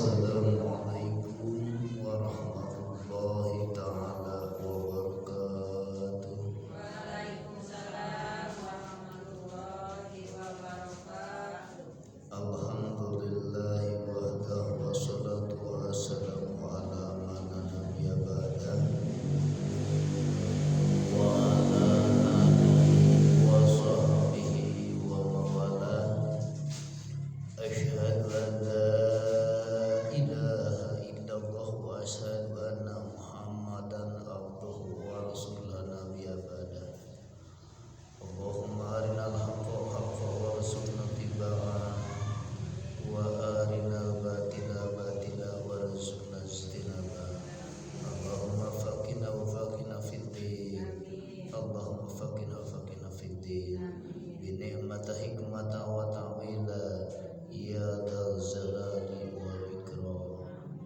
Assalamualaikum warahmatullahi ta'ala wabarakatuh. Waalaikumsalam warahmatullahi wabarakatuh. Alhamdulillahi wahdahu wassalatu wassalamu ala man la nabiyya ba'dah wa ala alihi wa sahbihi wa mawalah. Asyhadu an la ilaha illallah wa asyhadu anna Muhammadan abduhu wa rasuluhu la nabiyya ba'dah. Allahumma arinal haqqa haqqan warzuqna ittiba'ah wa arinal batila batila warzuqna ijtinabah. Allahumma faqina wa faqina fid din. Allahumma faqina wa faqina fid din. Bi ni'mati hikmata wa ta'wila ya dzal jalali wal ikram.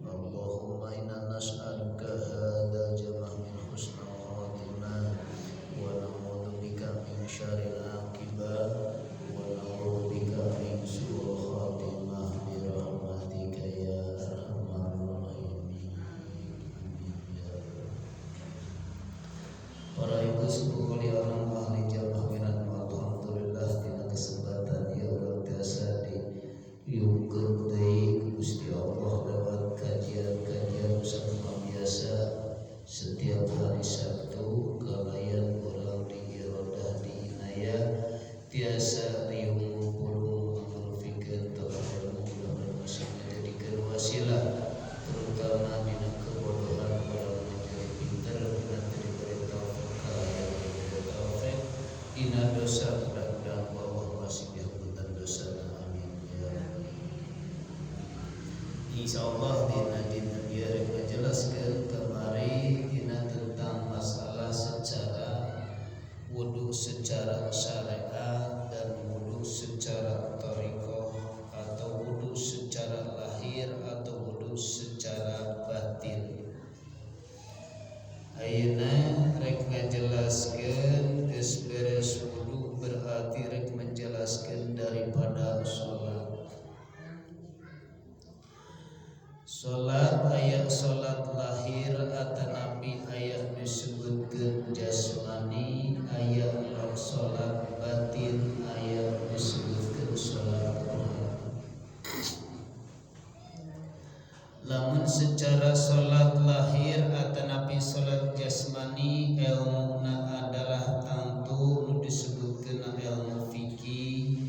Allahumma inna nas'aluka hadzal jama' min husnil khatimah wa na'udzubika min syarril aqibah wa na'udzubika min su'il khatimah bi rahmatika ya arhamar rahimin. Para ibu sepuh kalian ahli jamaah minat alhamdulillah dina kesempatan yang luar biasa diungkeun deui Gusti Allah lewat kajian-kajian saha biasa setiap hari Sabtu kalayan urang di irodah di inayah biasa riung ngumpul mengrufikeun tauhid mudah masih menjadikan wasilah terutama dina kebodohan urang menjadi pinter dan diberi taufik kalayan diberi taufik dina dosa mudah-mudahan Allah masih diampunkan dosana amin ya rabbal. Insyaallah dina biar menjelaskan kemari dina tentang masalah secara wudu secara syariat dan wudu secara thariqah atau wudu secara lahir atau wudu secara batin. Ayeuna rek ngajelaskeun geus beres wudu berarti rek menjelaskeun daripada salat. Salat aya salat lahir atanapi aya disebutkeun jasmani, aya salat batin, aya disebutkeun salat ruh. Lamun secara salat lahir atanapi salat jasmani ilmuna adalah tantu nu disebutkeun ilmu fikih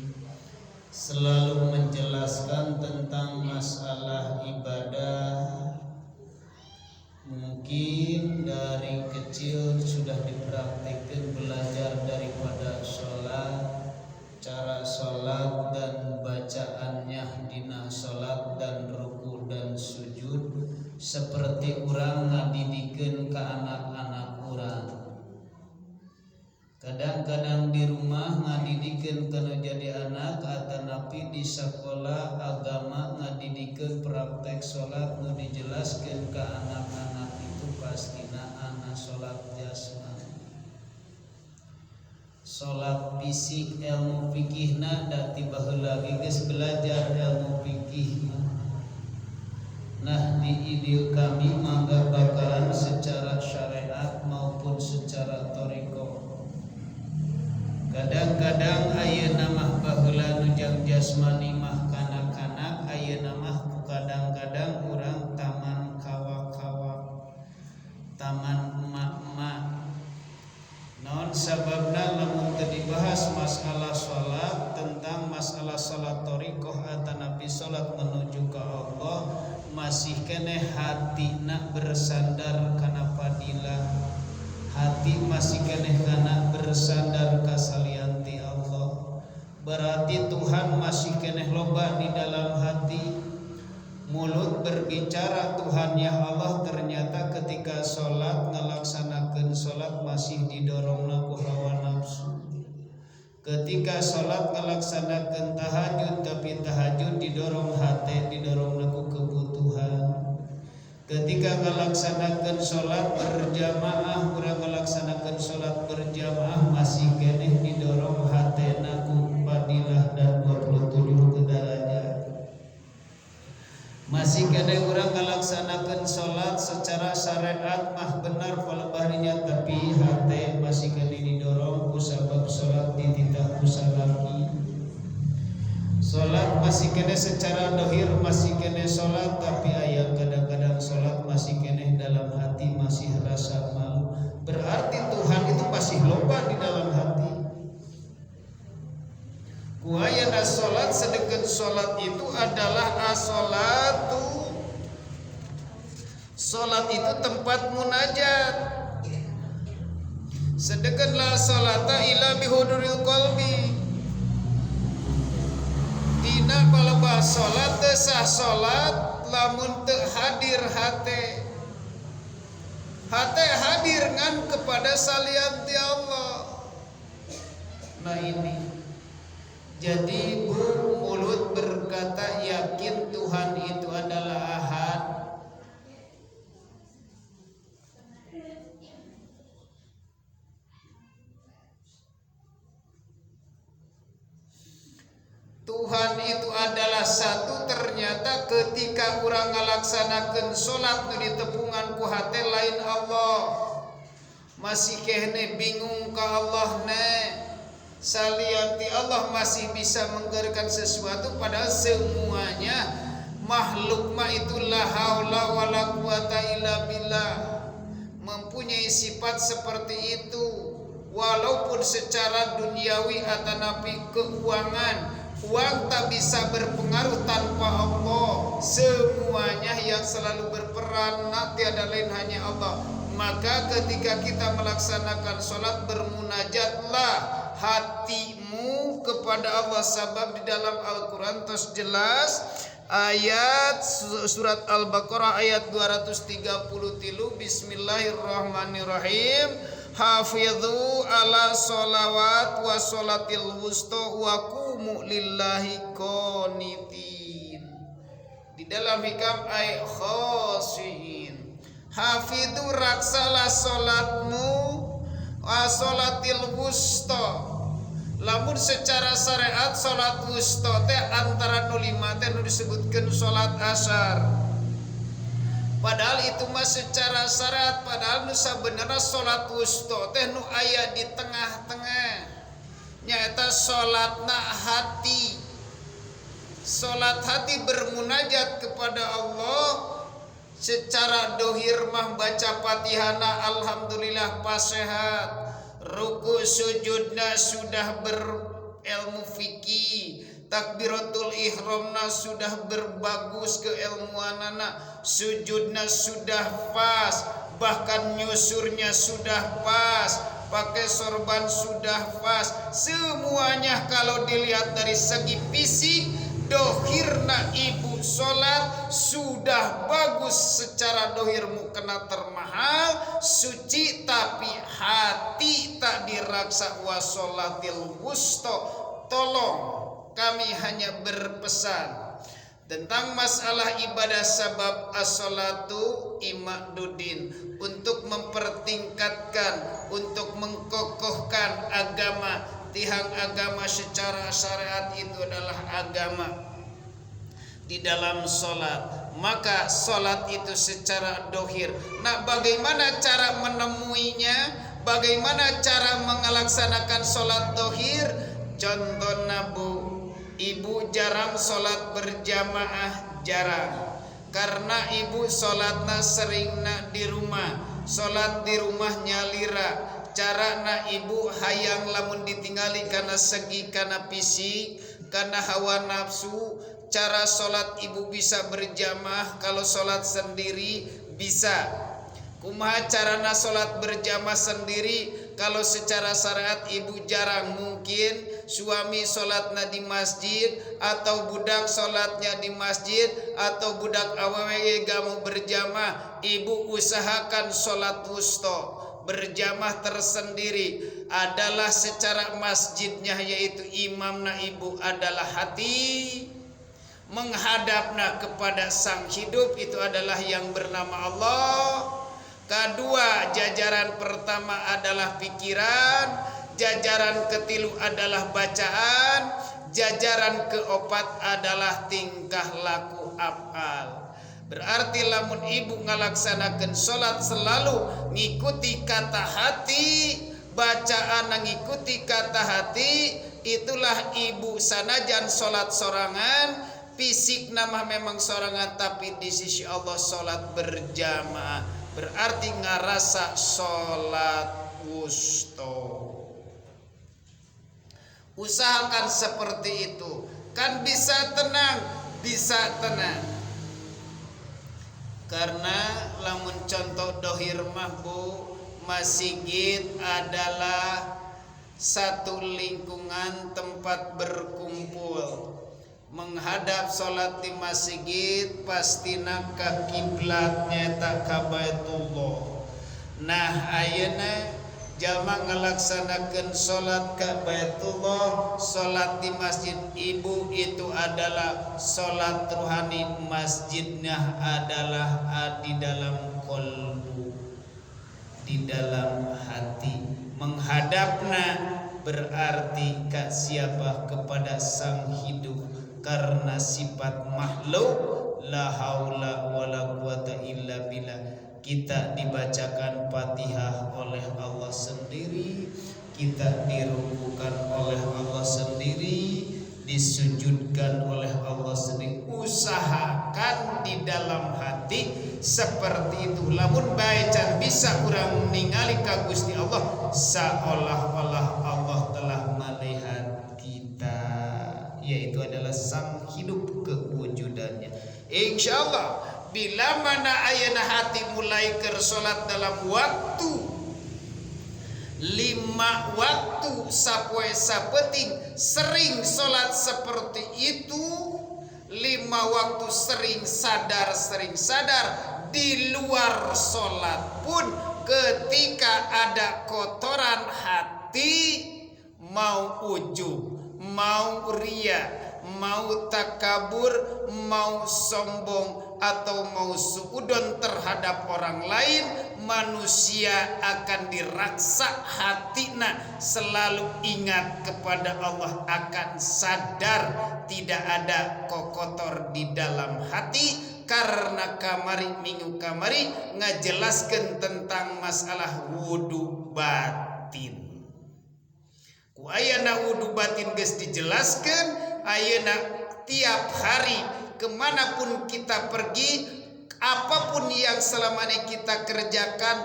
selalu menjelaskan tentang masalah ibadah. Mungkin dari kecil sudah dipraktikkan belajar daripada sholat, cara sholat dan bacaannya dina sholat dan ruku dan sujud seperti urang ngadidikeun ka anak-anak urang. Kadang-kadang di rumah ngadidikeun kana jadi anak atanapi di sekolah agama ngadidikeun praktek salat nu dijelaskeun ka anak-anak itu pastina ana salat jasmani. Salat fisik ilmu fikihna da tiba heula geus belajar ilmu fikih. Nah di ide kami mangga bakalan secara syariat maupun secara thariqah. Kadang-kadang ayeuna mah baheula nu jang jasmani mah kanak-kanak, ayeuna mah kadang-kadang urang taman kawak-kawak, taman emak-emak. Naon sababna lamun teu dibahas masalah salat tentang masalah salat thariqah atanapi salat menuju ka Allah masih keneh hatina bersandar kana fadilah. Hati masih keneh kana bersandar ka salianti Allah. Berarti Tuhan masih keneh loba di dalam hati. Mulut berbicara Tuhan ya Allah, ternyata ketika sholat ngalaksanakeun sholat masih didorongna ku hawa nafsu. Ketika sholat ngalaksanakeun tahajud tapi tahajud didorong hati, didorongna ku kebutuhan. Ketika melaksanakan sholat berjamaah, kurang melaksanakan sholat berjamaah masih keneh didorong hatena ku fadilah dan 27 derajat. Masih kene urang ngalaksanakeun salat secara syariat mah benar palebahrinya tapi hate masih kene didorong ku sabab salat dititah ku salaki. Salat masih kene secara dohir masih kene salat tapi aya kadang-kadang salat masih kene dalam hati masih rasa malu. Berarti Tuhan itu masih loba di dalam hati. Kuayana salat sedeket salat itu adalah as-salatu. Salat itu tempat munajat. Sedekatlah salata ila bihuduril qalbi. Dina palebah salat teu sah salat lamun teu hadir hate. Hate hadir ngan kepada salian ti Allah. Nah ini. Jadi mulut berkata yakin Tuhan itu adalah Ahad. Tuhan itu adalah satu, ternyata ketika orang ngalaksanakeun salat nu ditepungan ku hate lain Allah. Masih kene bingung ka Allah ne. Salianti Allah masih bisa menggerakkan sesuatu padahal semuanya makhluk mah itu la haula wala quwata illa billah, mempunyai sifat seperti itu. Walaupun secara duniawi atanapi keuangan, uang tak bisa berpengaruh tanpa Allah. Semuanya yang selalu berperan tiada lain hanya Allah. Maka ketika kita melaksanakan sholat, bermunajatlah hatimu kepada Allah. Sebab di dalam Al-Quran terus jelas ayat surat Al-Baqarah ayat 233, Bismillahirrahmanirrahim, hafidhu ala sholawat wa sholatil wusta wa qumu lillahi qanitin. Di dalam hikam ay khashiin, hafidhu raksalah sholatmu wa sholatil wusta. Lamun secara syariat sholat wusta teh antara nu lima teh nu disebutkeun sholat asar. Padahal itu mah secara syariat, padahal nu sabenerna sholat wusta teh nu aya di tengah-tengah. Nyaeta sholatna hati. Sholat hati bermunajat kepada Allah. Secara dohir mah baca Fatihana alhamdulillah pas sehat. Ruku sujudna sudah berilmu fikih, takbiratul ihramna sudah berbagus keilmuanana, sujudna sudah pas, bahkan nyusurnya sudah pas, pakai sorban sudah pas. Semuanya kalau dilihat dari segi fisik, dohirna ibu sholat sudah bagus. Secara dohir mukena termahal suci, tapi hati tak diraksa. Wa sholatil wusta. Tolong kami hanya berpesan tentang masalah ibadah sabab as-sholatu imaduddin, untuk mempertingkatkan, untuk mengkokohkan agama. Tihang agama secara syariat itu adalah agama di dalam sholat. Maka sholat itu secara dohir. Nah, bagaimana cara menemuinya? Bagaimana cara melaksanakan sholat dohir? Contoh nabu, ibu jarang sholat berjamaah, jarang. Karena ibu sholatna seringna di rumah. Sholat di rumah nyalira. Cara na ibu hayang lamun ditinggali karena segi, karena fisik, karena hawa nafsu. Cara sholat ibu bisa berjamaah, kalau sholat sendiri bisa. Kumaha carana sholat berjamaah sendiri? Kalau secara syariat ibu jarang, mungkin suami sholatnya di masjid, atau budak sholatnya di masjid, atau budak awewe gamu berjamaah, ibu usahakan sholat wusta berjamaah tersendiri adalah secara masjidnya, yaitu imamna ibu adalah hati, menghadapna kepada sang hidup, itu adalah yang bernama Allah. Kedua, jajaran pertama adalah pikiran, jajaran ketilu adalah bacaan, jajaran keempat adalah tingkah laku afal. Berarti lamun ibu ngalaksanakeun salat selalu ngikuti kata hati, bacaan ngikuti kata hati, itulah ibu sanajan salat sorangan, fisik nama memang sorangan tapi di sisi Allah salat berjamaah, berarti ngarasa salat wusto. Usahakan seperti itu, kan bisa tenang. Karena lamun contoh dohir mahbu, masjid adalah satu lingkungan tempat berkumpul. Menghadap sholat di masjid pastina ka kiblatnya tak ka Baitullah. Nah ayeuna jalma ngalaksanakeun sholat ka Baitullah, sholat di masjid ibu itu adalah sholat ruhani, masjidnya adalah di dalam kolbu, di dalam hati. Menghadapna berarti ka siapa? Kepada sang hidup, karena sifat makhluk la haula wala quwata illa billah. Kita dibacakan Fatihah oleh Allah sendiri, kita dirukukan oleh Allah sendiri, disujudkan oleh Allah sendiri. Usahakan di dalam hati seperti itu. Lamun baca bisa kurang ningali ka Gusti Allah, seolah-olah Allah telah melihat kita, yaitu adalah sang hidup kewujudannya. Insyaallah bila mana ayeuna hati mulai ke salat dalam waktu 5 waktu sapoe sapeting, sering salat seperti itu 5 waktu, sering sadar di luar salat pun ketika ada kotoran hati, mau ujub, mau riya, mau takabur, mau sombong, atau mau suudon terhadap orang lain, manusia akan diraksa hatina, selalu ingat kepada Allah, akan sadar tidak ada kokotor di dalam hati. Karena minggu kamari ngajelaskan tentang masalah wudu batin. Ku ayeuna wudu batin geus dijelaskan, ayeuna tiap hari kemanapun kita pergi, apapun yang selama ini kita kerjakan,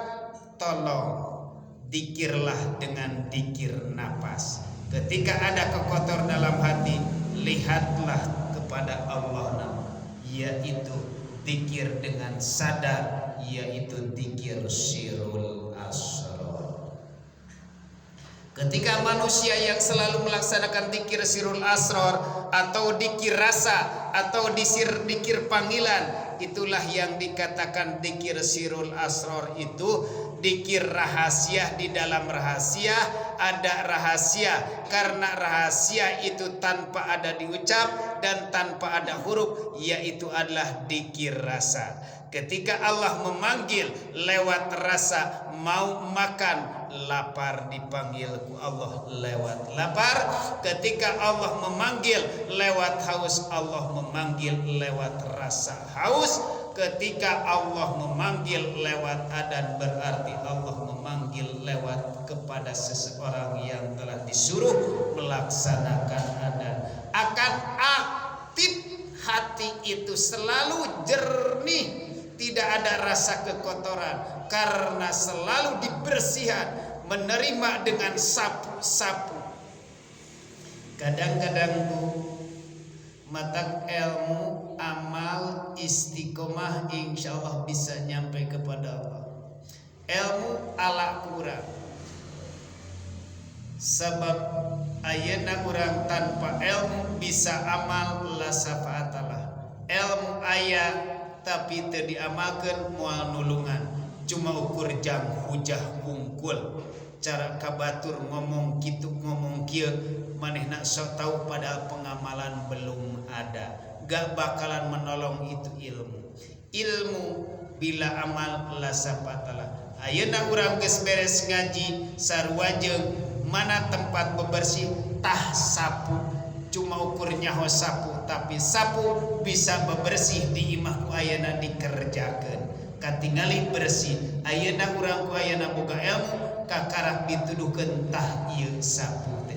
tolong dikirlah dengan dikir nafas. Ketika ada kekotor dalam hati, lihatlah kepada Allah, yaitu dikir dengan sadar, yaitu dikir sirul asrar. Ketika manusia yang selalu melaksanakan dikir sirul asrar atau dikir rasa atau dikir panggilan, itulah yang dikatakan dikir sirul asrar. Itu dikir rahasia. Di dalam rahasia ada rahasia, karena rahasia itu tanpa ada diucap dan tanpa ada huruf, yaitu adalah dikir rasa. Ketika Allah memanggil lewat rasa, mau makan, lapar, dipanggil ku Allah lewat lapar. Ketika Allah memanggil lewat haus, Allah memanggil lewat rasa haus. Ketika Allah memanggil lewat adan, berarti Allah memanggil lewat kepada seseorang yang telah disuruh melaksanakan adan. Akan aktif hati itu selalu jernih, tidak ada rasa kekotoran, karena selalu dibersihkan, menerima dengan sapu-sapu. Kadang-kadang matak ilmu, amal, istiqomah, insya Allah bisa nyampe kepada Allah. Ilmu ala kurang, sebab ayeuna urang tanpa ilmu bisa amal la syafaatalah. Ilmu aya tapi teu diamalkeun moal nulungan, cuma ukur jam hujah wungkul. Cara kabatur ngomong kitu ngomong kieu, manehna sok tahu padahal pengamalan belum ada. Gak bakalan menolong itu ilmu. Ilmu bila amal la syafaatalah. Ayeuna urang geus beres ngaji sarua jeung mana tempat bebersih, tah sapu, cuma ukurnya sapu, tapi sapu bisa bebersih di imah ku ayana dikerjakan katingali bersih ayeuna urang ku ayana boga ilmu kakarak dituduhkeun tah ieu sapu teh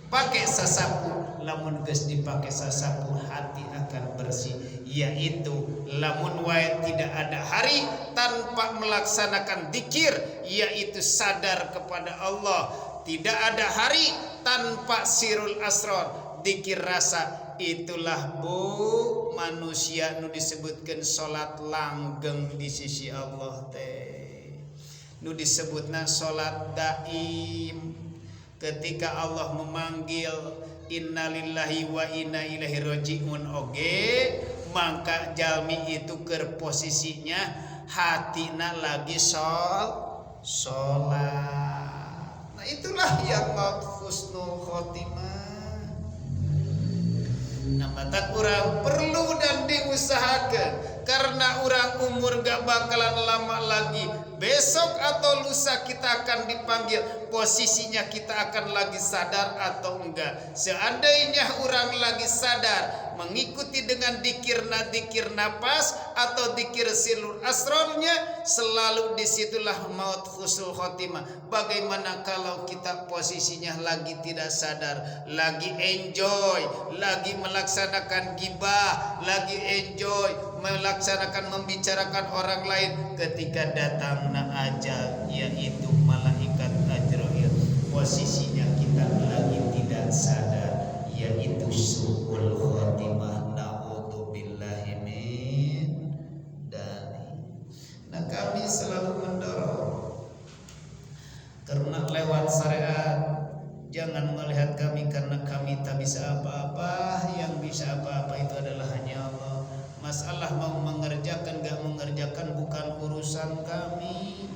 pake sasapu lamun geus dipake sasapu hati akan bersih, yaitu lamun wae tidak ada hari tanpa melaksanakan dzikir, yaitu sadar kepada Allah. Tidak ada hari tanpa sirul asrar, dzikir rasa. Itulah bu manusia nu disebutkan salat langgeng di sisi Allah teh. Nu disebutna salat daim. Ketika Allah memanggil innalillahi wa inna ilaihi rajiun oge, maka jalmi itu ke posisinya hatina lagi sholat. Nah itulah yang maut husnul khotimah. Nah mata urang perlu dan diusahakan, karena urang umur gak bakalan lama lagi. Besok atau lusa kita akan dipanggil, posisinya kita akan lagi sadar atau enggak. Seandainya orang lagi sadar mengikuti dengan dikir nafas atau dikir silur asrarnya, selalu disitulah maut husnul khotimah. Bagaimana kalau kita posisinya lagi tidak sadar, lagi enjoy, lagi melaksanakan gibah, lagi enjoy melaksanakan membicarakan orang lain, ketika datang ajal yaitu malaikat Ajrail, posisinya kita lagi tidak sadar, yaitu su'ul khotimah. Na'udzubillahi min dzalik. Nah kami selalu mendorong, karena lewat syariat jangan melihat kami karena kami tak bisa apa-apa. Yang bisa apa-apa itu adalah hanya Allah. Masalah mau mengerjakan gak mengerjakan bukan urusan kami,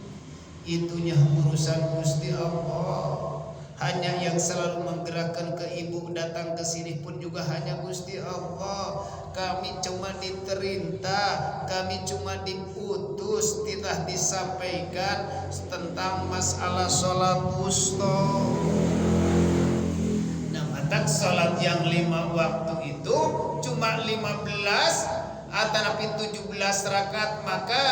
itunya urusan Gusti Allah. Hanya yang selalu menggerakkan ke ibu datang ke sini pun juga hanya Gusti Allah. Kami cuma diperintah, kami cuma diputus, tidak disampaikan tentang masalah sholat wusta. Nah matak sholat yang 5 waktu itu cuma 15 atau 17 rakaat, maka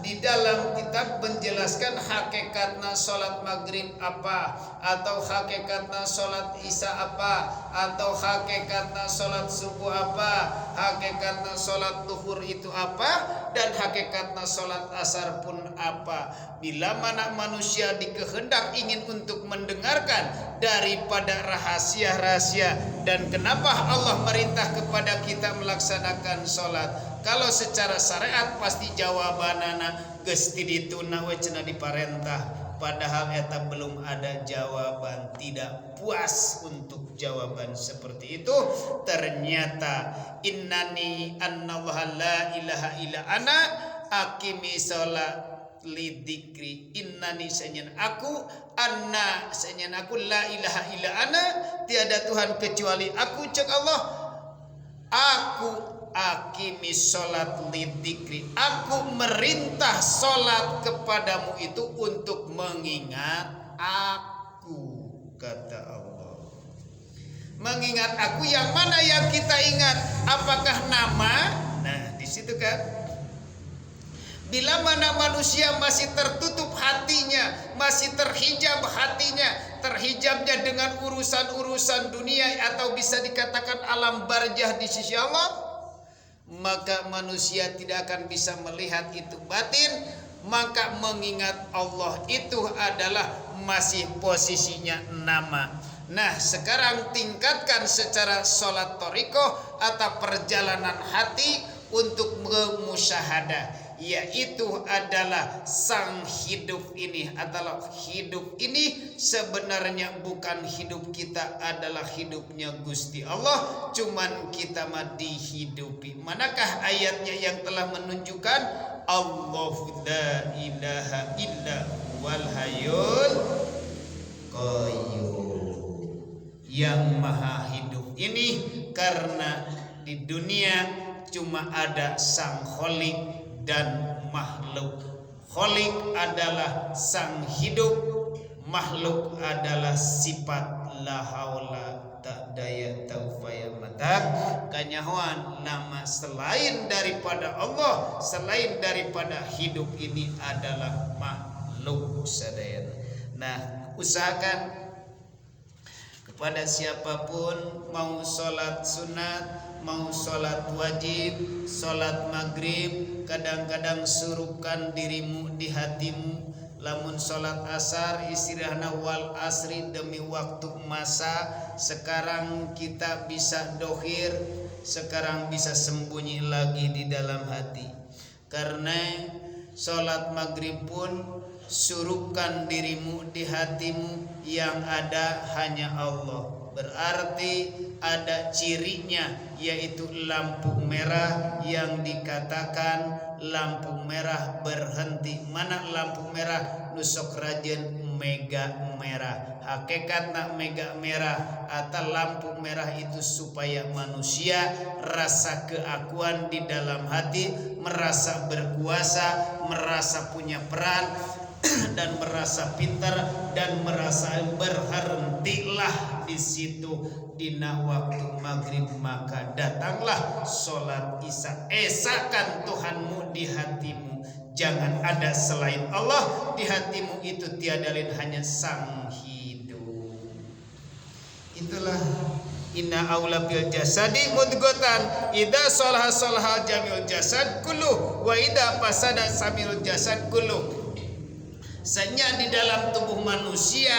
di dalam kitab menjelaskan hakikatna sholat maghrib apa, atau hakikatna sholat isya apa, atau hakikatna sholat subuh apa, hakikatna sholat duhur itu apa, dan hakikatna sholat asar pun apa. Bila mana manusia dikehendak ingin untuk mendengarkan daripada rahasia-rahasia, dan kenapa Allah merintah kepada kita melaksanakan sholat. Kalau secara syariat pasti jawabanana geus ti dituna we cenah diparentah, padahal eta belum ada jawaban, tidak puas untuk jawaban seperti itu. Ternyata innani annallaha la ilaha illa ana aqimi sholat lidzikri, innani senyen aku, anna senyen aku, la ilaha illa ana tiada Tuhan kecuali aku, cek Allah, aku akimi sholat lidzikri, aku merintah sholat kepadamu itu untuk mengingat aku, kata Allah. Mengingat aku, yang mana yang kita ingat? Apakah nama? Nah di situ kan, bila mana manusia masih tertutup hatinya, masih terhijab hatinya, terhijabnya dengan urusan-urusan dunia atau bisa dikatakan alam barzah di sisi Allah, maka manusia tidak akan bisa melihat itu batin. Maka mengingat Allah itu adalah masih posisinya nama. Nah sekarang tingkatkan secara sholat thariqah atau perjalanan hati untuk memusyahadah, yaitu adalah sang hidup ini adalah hidup ini sebenarnya bukan hidup kita, adalah hidupnya Gusti Allah, cuman kita mah dihidupi. Manakah ayatnya yang telah menunjukkan Allahu la ilaha illa wal hayyul qayyum, yang maha hidup ini, karena di dunia cuma ada sang Khalik dan makhluk. Khalik adalah sang hidup, makhluk adalah sifat la haula tak daya taufaya matak kanyahoan nama selain daripada Allah, selain daripada hidup ini adalah makhluk sadayana. Nah, usahakan kepada siapapun mau sholat sunat, mau sholat wajib, sholat maghrib, kadang-kadang surupkan dirimu di hatimu. Lamun sholat asar istirahna wal asri demi waktu masa. Sekarang kita bisa dohir, sekarang bisa sembunyi lagi di dalam hati. Karena sholat maghrib pun surupkan dirimu di hatimu, yang ada hanya Allah. Berarti ada cirinya, yaitu lampu merah yang dikatakan lampu merah berhenti. Mana lampu merah? Nusok rajen mega merah. Hakikatna mega merah atau lampu merah itu supaya manusia rasa keakuan di dalam hati, merasa berkuasa, merasa punya peran dan merasa pintar dan merasa berhentilah di situ dina waktu maghrib. Maka datanglah sholat isya. Esakan Tuhanmu di hatimu, jangan ada selain Allah di hatimu. Itu tiada lain hanya Sang Hidup. Itulah inna aula bil jasadi mudghatan idza salaha salaha jamil jasad kullu wa idza fasada samil jasad kullu. Sanya di dalam tubuh manusia,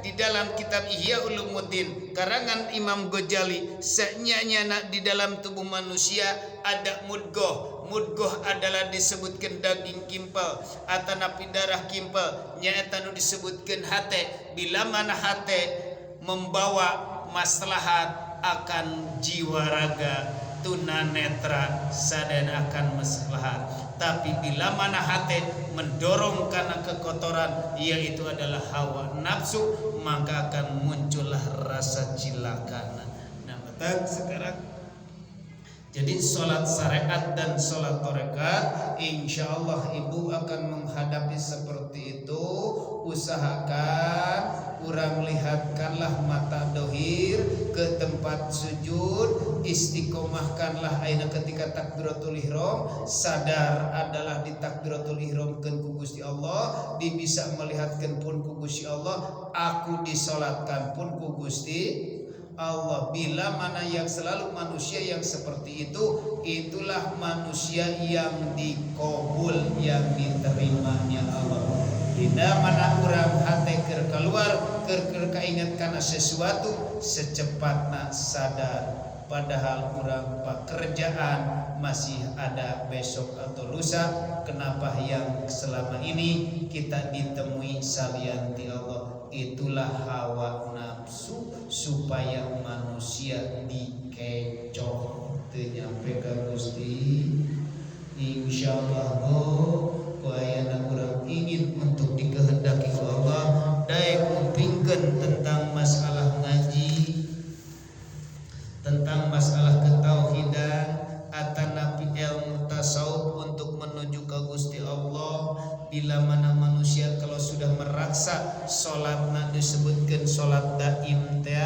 di dalam kitab Ihya Ulumuddin karangan Imam Ghazali, sanyanya di dalam tubuh manusia ada mudghah. Mudghah adalah disebutkan daging kimpel atau napi darah kimpel, nyaeta nu disebutkan hate. Bila mana hate membawa maslahat akan jiwa raga, tunanetra sadana akan maslahat. Tapi bila mana hati mendorong karena kekotoran, yaitu adalah hawa nafsu, maka akan muncullah rasa cilaka. Nah, sekarang jadi sholat syariat dan sholat tarekat, insya Allah ibu akan menghadapi seperti itu. Usahakan urang lihatkanlah mata dohir ke tempat sujud, istiqomahkanlah aina ketika takbiratul ihram, sadar adalah di takbiratul ihram kan ku Gusti Allah, di bisa melihatkan pun ku Gusti Allah, aku disolatkan pun ku Gusti Allah. Bila mana yang selalu manusia yang seperti itu, itulah manusia yang dikabul, yang diterimanya Allah. Tidak mana orang hati keluar keingat karena sesuatu, secepatnya sadar. Padahal orang pekerjaan masih ada besok atau lusa. Kenapa yang selama ini kita ditemui salian di Allah? Itulah hawa nafsu supaya manusia dikecoh. Nyampe ke Gusti, insyaallah wayana urang ingin untuk dikehendaki Allah daek ngupingkeun tentang masalah ngaji, tentang masalah ketauhidan atanapi ilmu tasawuf untuk menuju ke Gusti Allah. Bila mana manusia kalau sudah meraksa salatna disebutkan salat daim teh,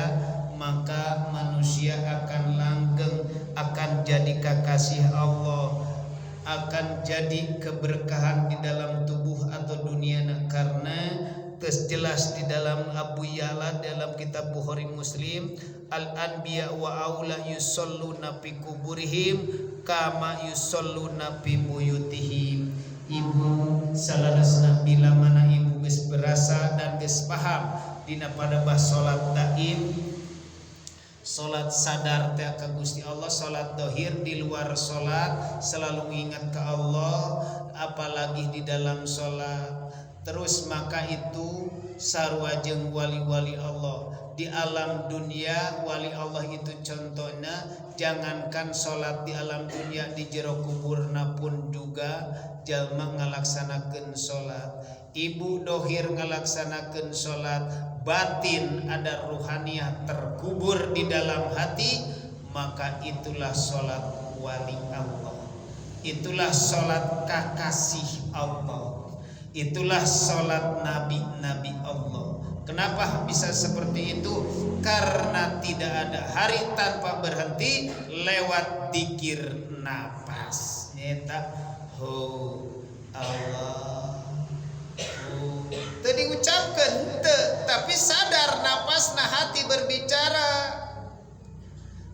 maka manusia akan langgeng, akan jadi kekasih Allah, akan jadi keberkahan di dalam tubuh atau dunia. Karena jelas di dalam Abu Ya'la dalam kitab Bukhari Muslim, al-anbiya wa aula yusalluna fi kuburihim kama yusalluna fi buyutihim. Ibu salarasna bila mana ibu geus berasa dan geus paham dina pada bah salat daim, salat sadar teh ka Gusti Allah, salat dohir di luar salat selalu ingat ke Allah, apalagi di dalam salat terus, maka itu sarua jeung wali-wali Allah di alam dunia. Wali Allah itu contohnya, jangankan salat di alam dunia, di jero kuburna pun juga jalma ngalaksanakeun salat. Ibu dohir ngalaksanakeun salat, batin ada ruhaniyah terkubur di dalam hati, maka itulah salat wali Allah, itulah salat kekasih Allah, itulah salat nabi-nabi Allah. Kenapa bisa seperti itu? Karena tidak ada hari tanpa berhenti lewat dzikir napas. Nyata ho Allah. Tadi ucapkan tapi sadar napasna hati berbicara.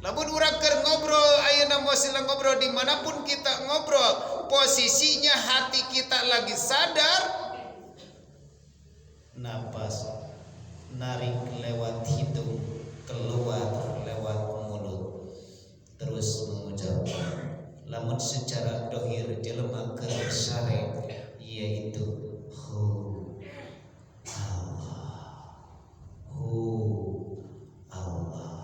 Lamun urang keur ngobrol, ayeuna mosil ngobrol dimanapun kita ngobrol, posisinya hati kita lagi sadar. Napas narik lewat hidung, keluar lewat mulut, terus mengucap. Lamun secara dohir jelema keur sare, yaitu hu Allah, hu Allah.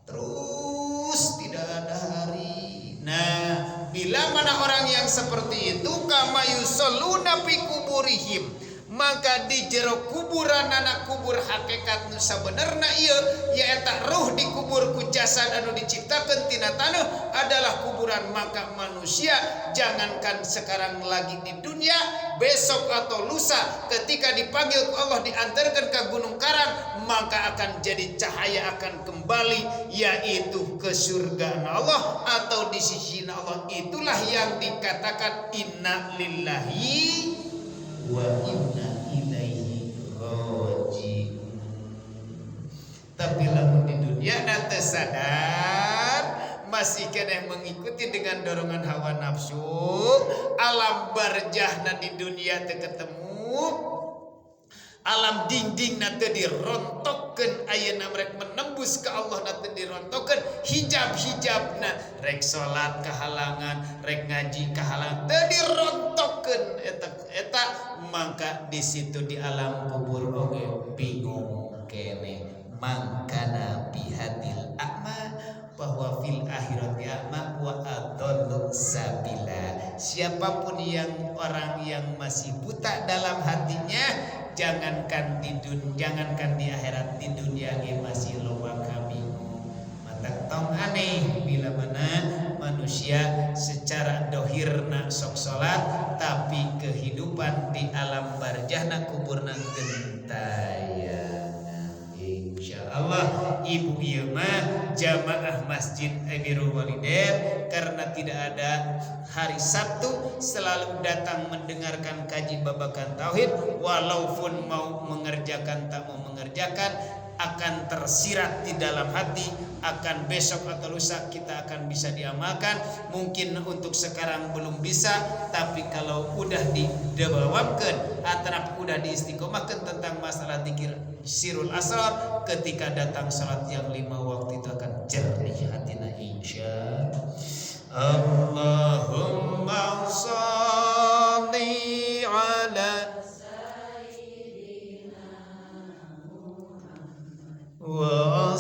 Terus tidak ada hari. Nah, bila mana orang yang seperti itu kama yusalluna fi kuburihim, maka di jero kuburan anak kubur hakikat nu sabenerna ieu nyaeta ruh dikubur ku jasad anu diciptakeun tina taneuh adalah kuburan. Maka manusia jangankan sekarang lagi di dunia, besok atau lusa ketika dipanggil ku Allah diantarkan ke Gunung Karang, maka akan jadi cahaya, akan kembali yaitu ke surga Allah atau di sisi Allah. Itulah yang dikatakan inna lillahi wa inna ilaihi raji'un. Tapi lamun di dunia nanti sadar masih kena mengikuti dengan dorongan hawa nafsu, alam barjahna di dunia teu ketemu, alam dinding nanti dirontokkeun, ayeuna rek menembus ke Allah nanti dirontokkeun, hijab-hijabna rek salat kahalangan, rek ngaji kahalangan teu dirontokkeun eta maka di situ di alam kubur oge bingung kene. Mangkana bihadil a'ma bahwa fil akhirati a'ma wa adallu sabila. Siapapun yang orang yang masih buta dalam hatinya, jangankan di akhirat, di dunia ge masih loba kabingung. Mata tong aneh bila mana manusia secara dohirna sok salat tapi kehidupan di alam barjahna kuburna gentayangan. Insyaallah ibu ieu mah jamaah Masjid Birrul Walidain karena tidak ada hari Sabtu selalu datang mendengarkan kaji babakan tauhid, walaupun mau mengerjakan tak mau mengerjakan akan tersirat di dalam hati, akan besok atau lusa kita akan bisa diamalkan. Mungkin untuk sekarang belum bisa, tapi kalau udah didawamkan atau udah diistiqomahkan tentang masalah dzikir sirul asrar, ketika datang salat yang 5 waktu itu akan jernih hatina insya Allahumma sholli ala wa